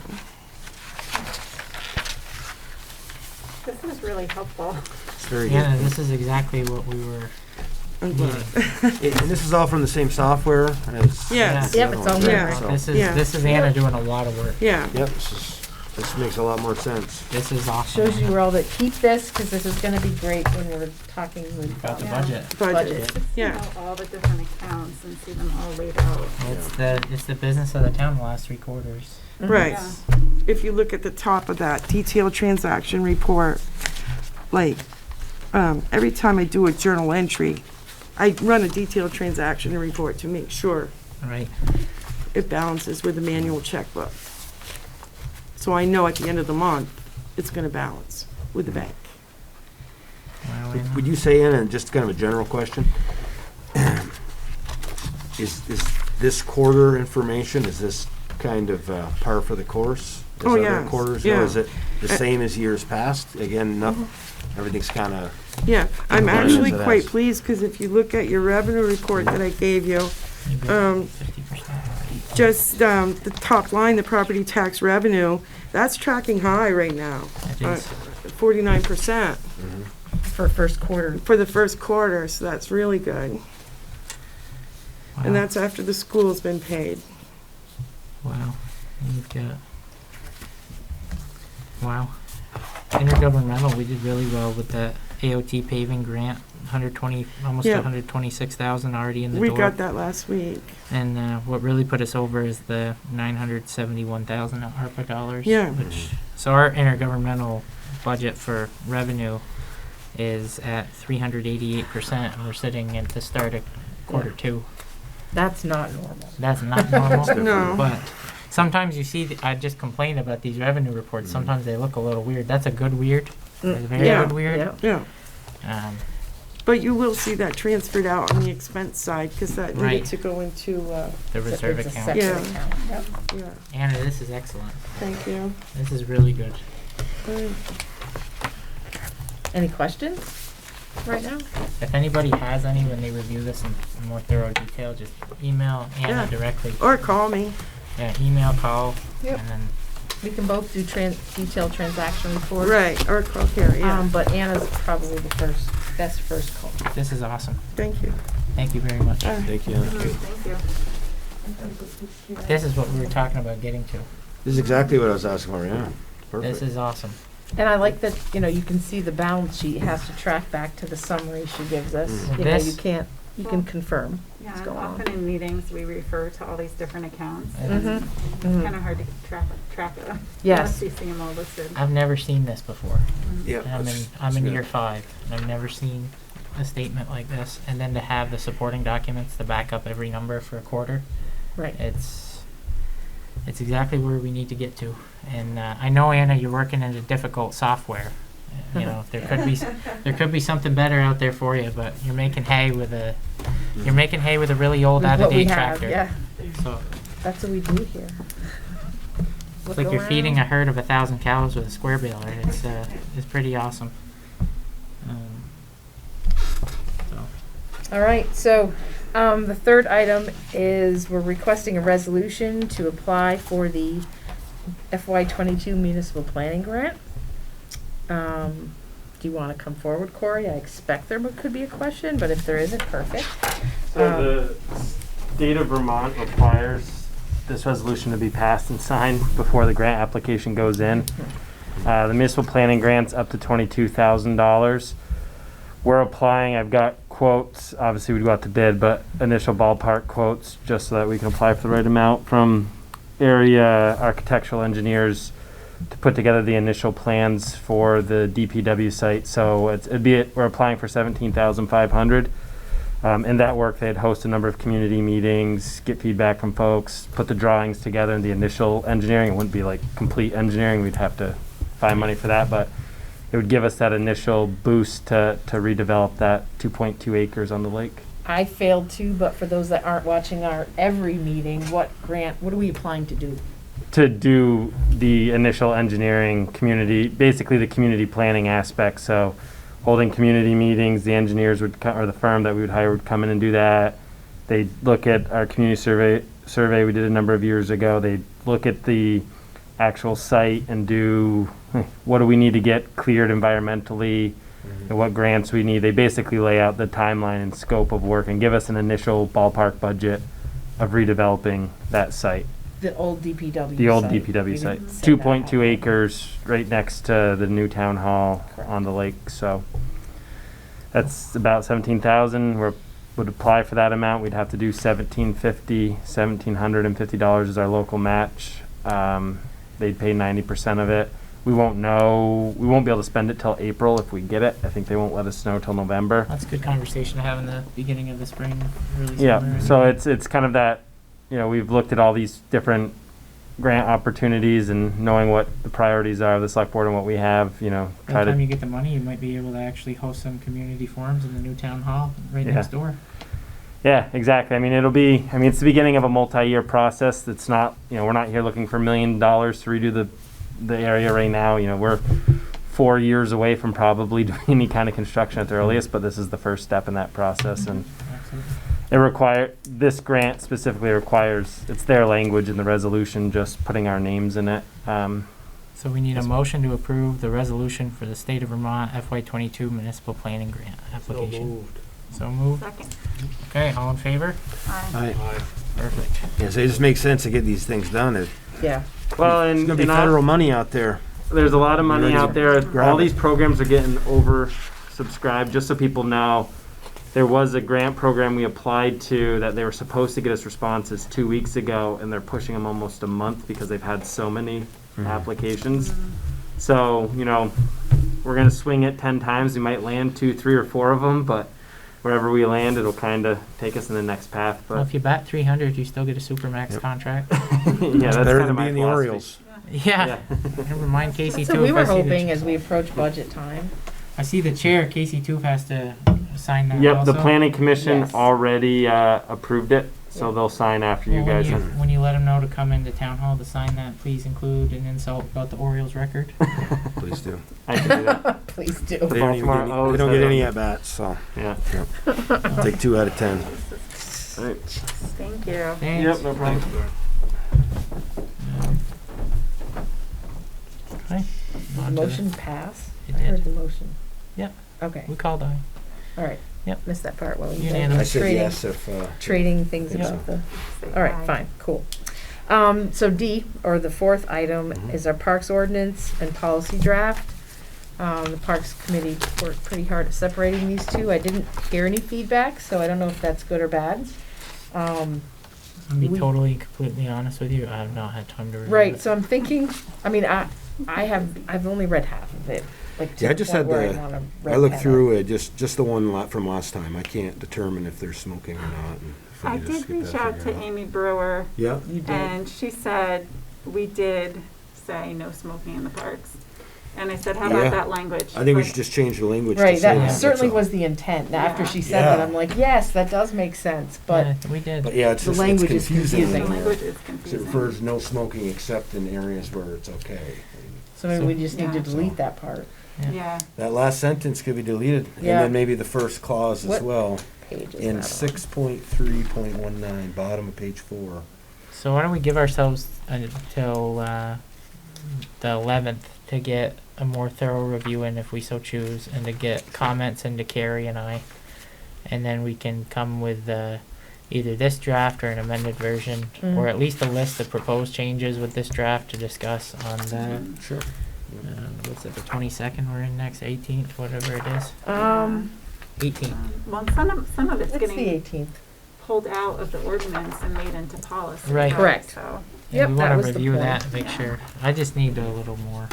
This is really helpful. It's very good. Anna, this is exactly what we were I'm glad. needing. And this is all from the same software as? Yes. the Yep, other it's one, all right? there. So- This is Anna doing a lot of work. Yeah, Yep, this makes a lot more sense. This is awesome. Shows you all that keep this, because this is gonna be great when we're talking with. About the Yeah. budget. budget, Just yeah. know all the different accounts and see them all laid out. It's the business of the town the last 3 quarters. Right. Yeah. If you look at the top of that detailed transaction report, like, every time I do a journal entry, I run a detailed transaction report to make sure Right. it balances with the manual checkbook. So I know at the end of the month, it's gonna balance with the bank. Wow, Would- Anna. Would you say, Anna, just kind of a general question, is this quarter information, is this kind of par for the course? as Oh, other yes, quarters? yeah. Or is it the same as years past? Again, everything's kind of, Yeah, I'm Right. actually So quite that's- pleased, because if you look at your revenue report that I gave you, You've got 50%. just the top line, the property tax revenue, that's tracking high right now, It is. 49% For first quarter. for the first quarter, so that's really good. And Wow. that's after the school's been paid. Wow. And you've got. Wow. Intergovernmental, we did really well with that AOT paving grant. 120, almost Yeah. 126,000 already in the We door. got that last week. And what really put us over is the 971,000 ARPA dollars. Yeah. So our intergovernmental budget for revenue is at 388%, and we're sitting at the start of quarter 2. That's not normal. That's not normal. No. But sometimes you see, I just complained about these revenue reports. Sometimes they look a little weird. That's a good weird. It's a very Yeah. good weird. Yeah. Yeah, Um, but you will see that transferred out on the expense side, because that needed Right. to go into, the reserve It's a account. separate Yeah. account. Yep. yeah, Anna, this is excellent. thank you. This is really good. Any questions right now? If anybody has any when they review this in more thorough detail, just email Anna Yeah. directly. Or call me. Yeah, email, call, Yep. and then We can both do detailed transaction reports. Right, or call Carrie, yeah. But Anna's probably the best first call. this is awesome. Thank you. Thank you very much. thank you. Anna. Thank you. This is what we were talking about getting to. This is exactly what I was asking for, yeah. Perfect. This is awesome. And I like that, you can see the balance sheet has to track back to the summary she gives us. Mm. You This- you can confirm. Yeah, What's and going on? often in meetings, we refer to all these different accounts. Mhm. It's kind of hard to keep track of. Yes. Unless you see them all listed. I've never seen this before. Yeah. And I'm in year 5, and I've never seen a statement like this. And then to have the supporting documents to back up every number for a quarter, Right. it's exactly where we need to get to. And I know, Anna, you're working in a difficult software. There could be something better out there for you, but you're making hay with a really old, With what we out-of-date have, tractor. yeah. So That's what we do here. it's like you're feeding a herd of 1,000 cows with a square baler. It's pretty awesome. All right, so the third item is we're requesting a resolution to apply for the FY22 Municipal Planning Grant. Do you want to come forward, Corey? I expect there could be a question, but if there isn't, perfect. So the state of Vermont requires this resolution to be passed and signed before the grant application goes in. The municipal planning grant's up to $22,000. We're applying, I've got quotes, obviously we'd go out to bid, but initial ballpark quotes just so that we can apply for the right amount from area architectural engineers to put together the initial plans for the DPW site. So we're applying for $17,500. In that work, they'd host a number of community meetings, get feedback from folks, put the drawings together, and the initial engineering. It wouldn't be like complete engineering. We'd have to find money for that, but it would give us that initial boost to redevelop that 2.2 acres on the lake. I failed too, but for those that aren't watching our every meeting, what are we applying to do? To do the initial engineering community, basically the community planning aspect. So holding community meetings, the engineers would or the firm that we would hire would come in and do that. They'd look at our community survey we did a number of years ago. They'd look at the actual site and do what do we need to get cleared environmentally and what grants we need. They basically lay out the timeline and scope of work and give us an initial ballpark budget of redeveloping that site. The old DPW The old site. DPW We site, didn't say that. 2.2 acres right next to the new town hall Correct. on the lake, so that's about 17,000. We would apply for that amount. We'd have to do $1,750 is our local match. They'd pay 90% of it. We won't be able to spend it till April if we get it. I think they won't let us know till November. That's a good conversation to have in the beginning of the spring, really. Yeah, summer. so it's kind of that, we've looked at all these different grant opportunities and knowing what the priorities are of the select board and what we have, By the try time to, you get the money, you might be able to actually host some community forums in the new town hall right Yeah. next door. yeah, exactly. It's the beginning of a multi-year process. It's not, we're not here looking for $1 million to redo the area right now. We're 4 years away from probably doing any kind of construction at the earliest, but this is the first step in that process. And Absolutely. this grant specifically requires, it's their language in the resolution, just putting our names in it. So we need a motion to approve the resolution for the State of Vermont FY22 Municipal Planning Grant So application. moved. So moved. Second. Okay, all in favor? Aye. Aye. Perfect. Yeah, so it just makes sense to get these things done. It's Yeah. Well, and gonna be federal money out there. there's a lot of money Ready to out there. grab All it. these programs are getting oversubscribed. Just so people know, there was a grant program we applied to that they were supposed to get us responses 2 weeks ago, and they're pushing them almost a month because they've had so many applications. So, we're gonna swing it 10 times. We might land 2, 3, or 4 of them, but wherever we land, it'll kind of take us in the next path. Well, But if you bat 300, you still get a Supermax contract. yeah, that's Better kind of than my being the philosophy. Orioles. Yeah. Never mind Casey So Toof. we were I see the hoping as we approach budget time. I see the chair, Casey Toof has to sign that Yep, also. the planning commission Yes. already approved it, so Yeah. they'll sign after you Well, guys. when you let them know to come into town hall to sign that, please include an insult about the Orioles record. Please do. I can do that. Please do. They don't, even get any, they don't get any at bats, so Yeah. I'll take 2 out of 10. Right. Thank you. Thanks. Yep, no problem. Okay. Did On the to motion pass? It I heard did. the motion. Yep. Okay, We called aye. all right. Yep. Missed that part while you guys Unanimous. were I said trading, yes if, trading things Yeah. about the, Say all right, aye. fine, cool. So D, or the fourth item, is our parks ordinance and policy draft. The Parks Committee worked pretty hard at separating these two. I didn't hear any feedback, so I don't know if that's good or bad. I'll be We- totally, completely honest with you. I have not had time to review Right, it. so I'm thinking, I've only read half of it, like to Yeah, I the just point had where I the- wanna I looked redhead through it, just the one lot from last time. I can't determine if they're smoking or not. And if we I can just did get reach that out figured to out. Amy Brewer, Yeah, it. You did. and she said we did say no smoking in the parks. And I said, how Yeah. about that language? I think we Like, should just change the language to Right, say that that, that's certainly all. was the intent. Now, after Yeah. she said that, Yeah. I'm like, yes, that does make sense, but Yeah, we did. But yeah, it's The just, it's language is confusing. The confusing. language is It confusing. refers no smoking except in areas where it's okay. so maybe we just need to Yeah. delete that part. Yeah, That last sentence could be deleted, and Yeah. then maybe the first clause as What well. Page is In that on? 6.3.19, bottom of page 4. So why don't we give ourselves until the 11th to get a more thorough review in if we so choose, and to get comments into Carrie and I, and then we can come with either this draft or an amended version, Mm. or at least a list of proposed changes with this draft to discuss on the Sure. what's it, the 22nd we're in next, 18th, whatever it is, 18th. well, some of it's It's the getting 18th. pulled out of the ordinance and made into policy. Right. Correct. So, Yeah, Yep, we that want was to the review point. that and make sure. I just need a little more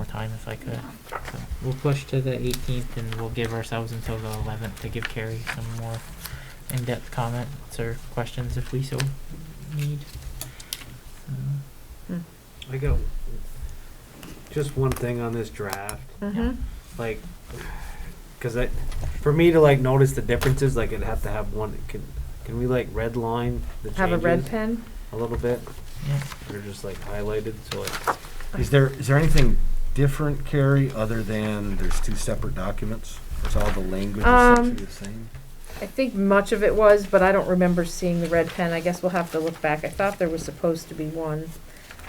time if I could. So we'll push to the 18th, and we'll give ourselves until the 11th to give Carrie some more in-depth comments or questions if we so need. I got just one thing on this draft, Mm-hmm. like, cause for me to like notice the differences, like it'd have to have one, can we like red line the changes? Have a red pen? A little bit? Yeah. They're just like highlighted, so like, Is there anything different, Carrie, other than there's two separate documents? Is all the language essentially the same? I think much of it was, but I don't remember seeing the red pen. I guess we'll have to look back. I thought there was supposed to be one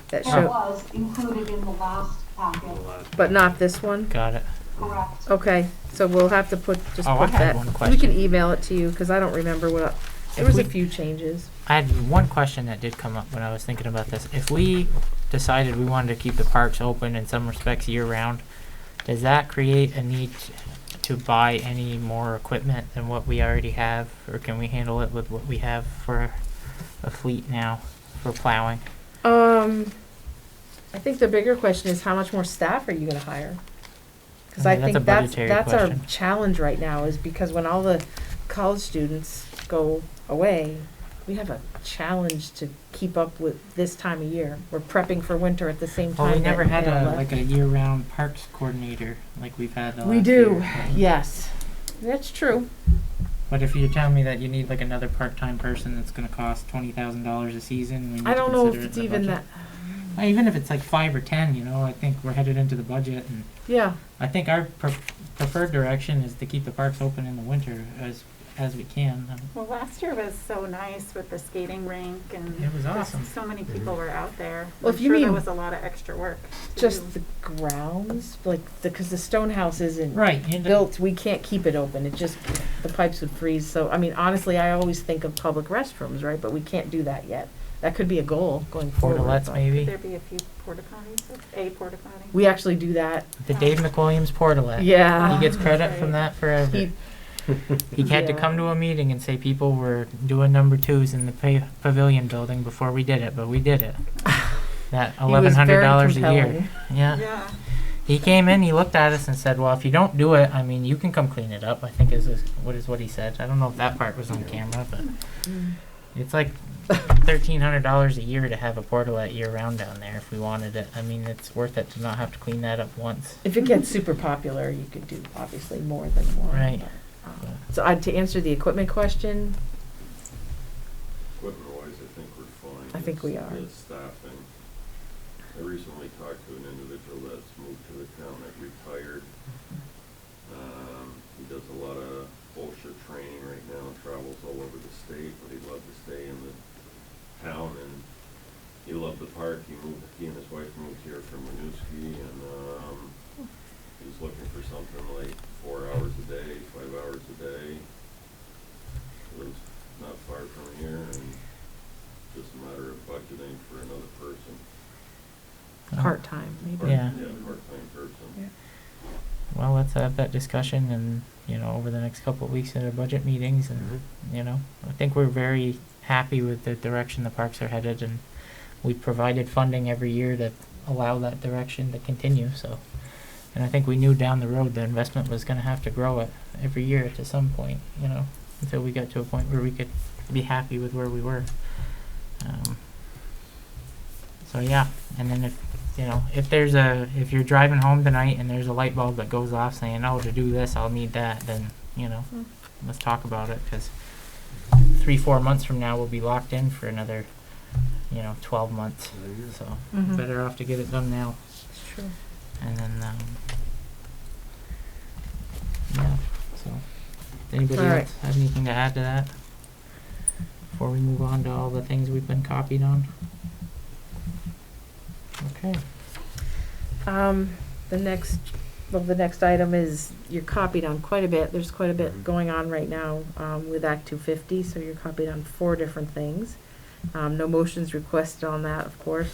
that There showed, was included in the last packet, but not this one. Got it. correct. Okay, so we'll have to put Oh, I that. had one We can question. email it to you, because I don't remember what, there If was a we- few changes. I had one question that did come up when I was thinking about this. If we decided we wanted to keep the parks open in some respects year round, does that create a need to buy any more equipment than what we already have, or can we handle it with what we have for a fleet now for plowing? I think the bigger question is how much more staff are you gonna hire? Because I I mean, that's think a that's, budgetary that's our question. challenge right now, is because when all the college students go away, we have a challenge to keep up with this time of year. We're prepping for winter at the same time. Well, we that never had they all a left. like a year-round parks coordinator like we've had the We last do, year. yes. That's true. But if you're telling me that you need like another part-time person that's going to cost $20,000 a season, we need I to don't know if consider it it's in the even budget. that, Well, even if it's like 5 or 10, you know, I think we're headed into the budget, and yeah. I think our preferred direction is to keep the parks open in the winter as we can. Well, last year was so nice with the skating rink and It was just awesome. so many people were out there. Well, I'm if you sure mean there was a lot of extra work to Just do. the grounds, like, because the stone house isn't Right. And built, we can't keep it open. It just, the pipes would freeze. So, I mean, honestly, I always think of public restrooms, right? But we can't do that yet. That could be a goal going forward. portalets but maybe. There'd be a few porta potties, a porta potty. We actually do that. The Dave McWilliams portalet. Yeah. He gets credit Right. from that forever. He- He had to Yeah. come to a meeting and say people were doing number 2s in the pavilion building before we did it, but we did it. That He was very $1,100 a year. compelling. Yeah. Yeah. He came in, he looked at us and said, well, if you don't do it, I mean, you can come clean it up, I think is what he said. I don't know if that part was on camera, but it's like $1,300 a year to have a portalet year round down there if we wanted it. I mean, it's worth it to not have to clean that up once. If it gets super popular, you could do obviously more than one. Right. but, So to answer the equipment question, Equipment-wise, I think we're fine. I think we are. It's staffing. I recently talked to an individual that's moved to the town that retired. He does a lot of bullshit training right now, travels all over the state, but he'd love to stay in the town, and he loved the park. He and his wife moved here from Winooski, and he's looking for something like 4 hours a day, 5 hours a day. Lives not far from here, and just a matter of budgeting for another person. part-time, maybe. Yeah. Yeah, part-time person. Yeah. Well, let's have that discussion and, you know, over the next couple of weeks at our budget meetings and, Mm-hmm. you know, I think we're very happy with the direction the parks are headed, and we've provided funding every year to allow that direction to continue, so. And I think we knew down the road the investment was gonna have to grow it every year to some point, you know, until we got to a point where we could be happy with where we were. So yeah, and then if you're driving home tonight and there's a light bulb that goes off saying, oh, to do this, I'll need that, then, you know, let's talk about it, because 3-4 months from now, we'll be locked in for another, 12 months. So Mhm. better off to get it done now. It's true. And then, yeah, so, does anybody All right. else have anything to add to that? Before we move on to all the things we've been copied on? Okay. The next item is, you're copied on quite a bit. There's quite a bit going on right now, with Act 250, so you're copied on 4 different things. No motions requested on that, of course.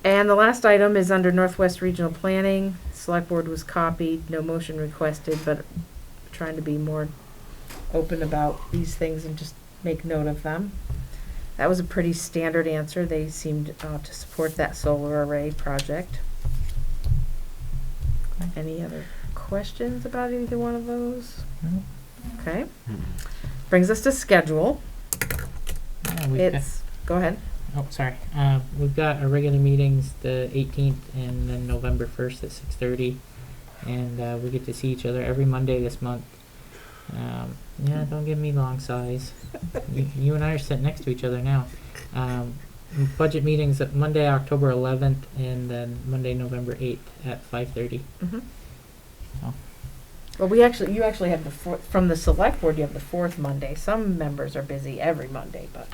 And the last item is under Northwest Regional Planning. Select Board was copied, no motion requested, but trying to be more open about these things and just make note of them. That was a pretty standard answer. They seemed to support that solar array project. Any other questions about either one of those? No. Okay. Brings us to schedule. Yeah, It's, go ahead. oh, sorry. We've got our regular meetings the 18th and then November 1st at 6:30. And we get to see each other every Monday this month. Yeah, don't give me long sighs. You and I are sitting next to each other now. Budget meetings at Monday, October 11th, and then Monday, November 8th at 5:30. Mhm. Oh. Well, you actually have the from the select board, you have the fourth Monday. Some members are busy every Monday, but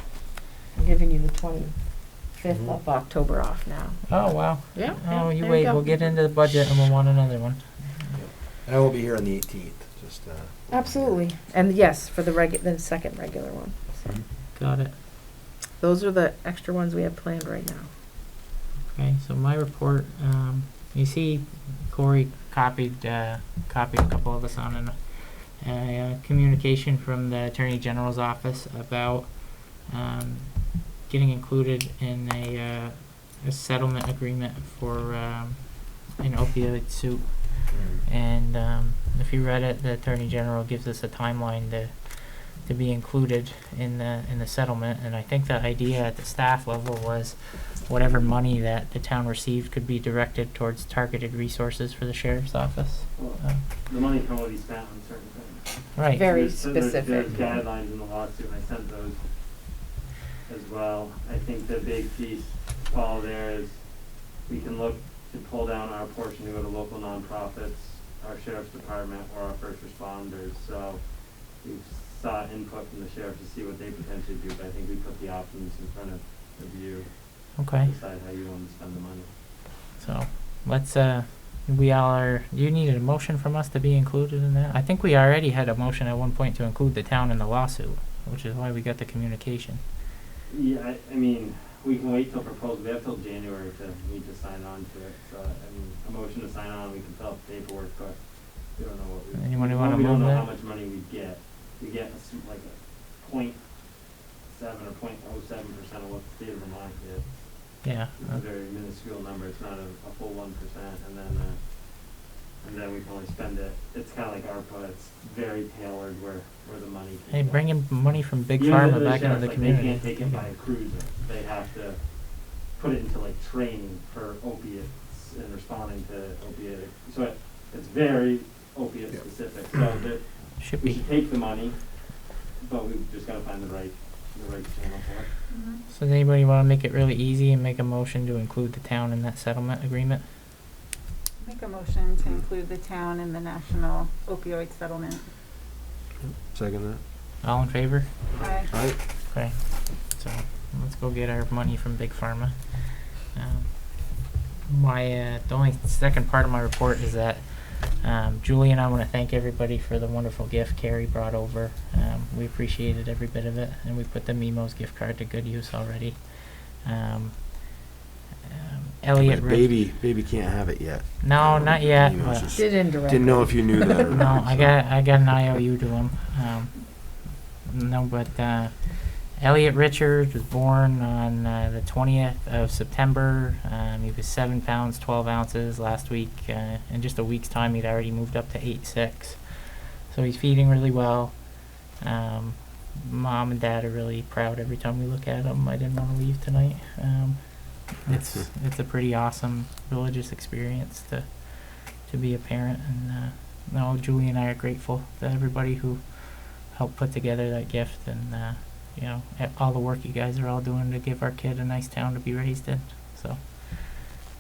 I'm giving you the 25th of October off now. Oh, wow. Yeah. Oh, you there wait. go. We'll get into the budget and we'll want another one. And I will be here on the 18th, just, Absolutely. And yes, for the second regular one. So Got it. those are the extra ones we have planned right now. Okay, so my report, you see Corey copied a couple of us on a communication from the Attorney General's office about getting included in a settlement agreement for an opioid suit. And if you read it, the Attorney General gives us a timeline to be included in the settlement. And I think the idea at the staff level was whatever money that the town received could be directed towards targeted resources for the sheriff's office. The money can only be spent on certain things. Right. Very There's specific. guidelines in the lawsuit, and I sent those as well. I think the big piece, Paul, there is we can look to pull down our portion to go to local nonprofits, our sheriff's department, or our first responders. So we sought input from the sheriff to see what they potentially do, but I think we put the options in front of you. Okay. Decide how you want to spend the money. So let's do you need a motion from us to be included in that? I think we already had a motion at one point to include the town in the lawsuit, which is why we got the communication. Yeah, I mean, we can wait till proposal. We have till January to need to sign on to it. So, I mean, a motion to sign on, we can fill out the paperwork, but we don't know what we. Anyone wanna we don't move know that? how much money we get. We get like a 0.7 or 0.07% of what the state of Vermont gets. Yeah. It's a very minuscule number. It's not a full 1%, and then we can only spend it. It's kind of like ARPA. It's very tailored where the money. Can Hey, go. bringing money from Big Even Pharma the back into sheriff's, the like, community. They can't take it by a cruiser. They have to put it into like training for opiates and responding to opiate. So it's very opiate specific. So that Should we be. should take the money, but we've just got to find the right channel for it. So does anybody want to make it really easy and make a motion to include the town in that settlement agreement? Make a motion to include the town in the national opioid settlement. second that. All in favor? Aye. Aye. Okay. So let's go get our money from Big Pharma. The only second part of my report is that Julie and I want to thank everybody for the wonderful gift Carrie brought over. We appreciated every bit of it, and we put the Mimo's gift card to good use already. Elliot, My baby can't have it yet. no, not yet. You know, But it's just- Did indirectly. Didn't know if you knew that or no, not. I got an IOU to him. No, but Elliot Richards was born on the 20th of September. He was 7 pounds 12 ounces last week. In just a week's time, he'd already moved up to 8'6". So he's feeding really well. Mom and Dad are really proud every time we look at him. I didn't want to leave tonight. It's a pretty awesome religious experience to be a parent, and no, Julie and I are grateful to everybody who helped put together that gift, and all the work you guys are all doing to give our kid a nice town to be raised in. So,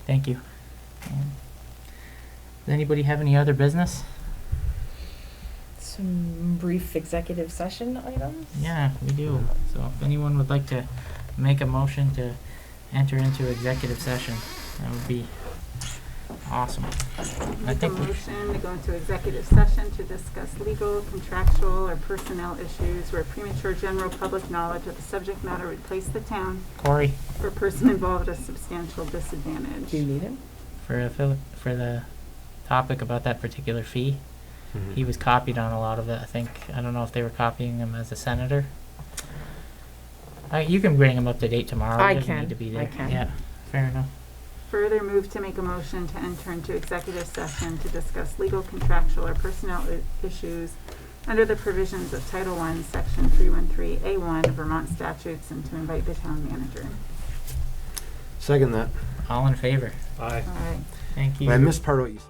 thank you. Does anybody have any other business? Some brief executive session items? Yeah, we do. So, if anyone would like to make a motion to enter into executive session, that would be awesome. I Make a think we, motion to go into executive session to discuss legal, contractual, or personnel issues where premature general public knowledge of the subject matter would place the town Corey, or person involved at a substantial disadvantage. Do you need him? for the topic about that particular fee, Mhm. he was copied on a lot of it. I don't know if they were copying him as a senator. You can bring him up to date tomorrow. I He doesn't can. need to be I there. can. Yeah, fair enough. Further move to make a motion to enter into executive session to discuss legal, contractual, or personnel issues under the provisions of Title I, Section 313A1 of Vermont statutes, and to invite the town manager. Second that. All in favor? Aye. All right. Thank you. I missed part of what you said.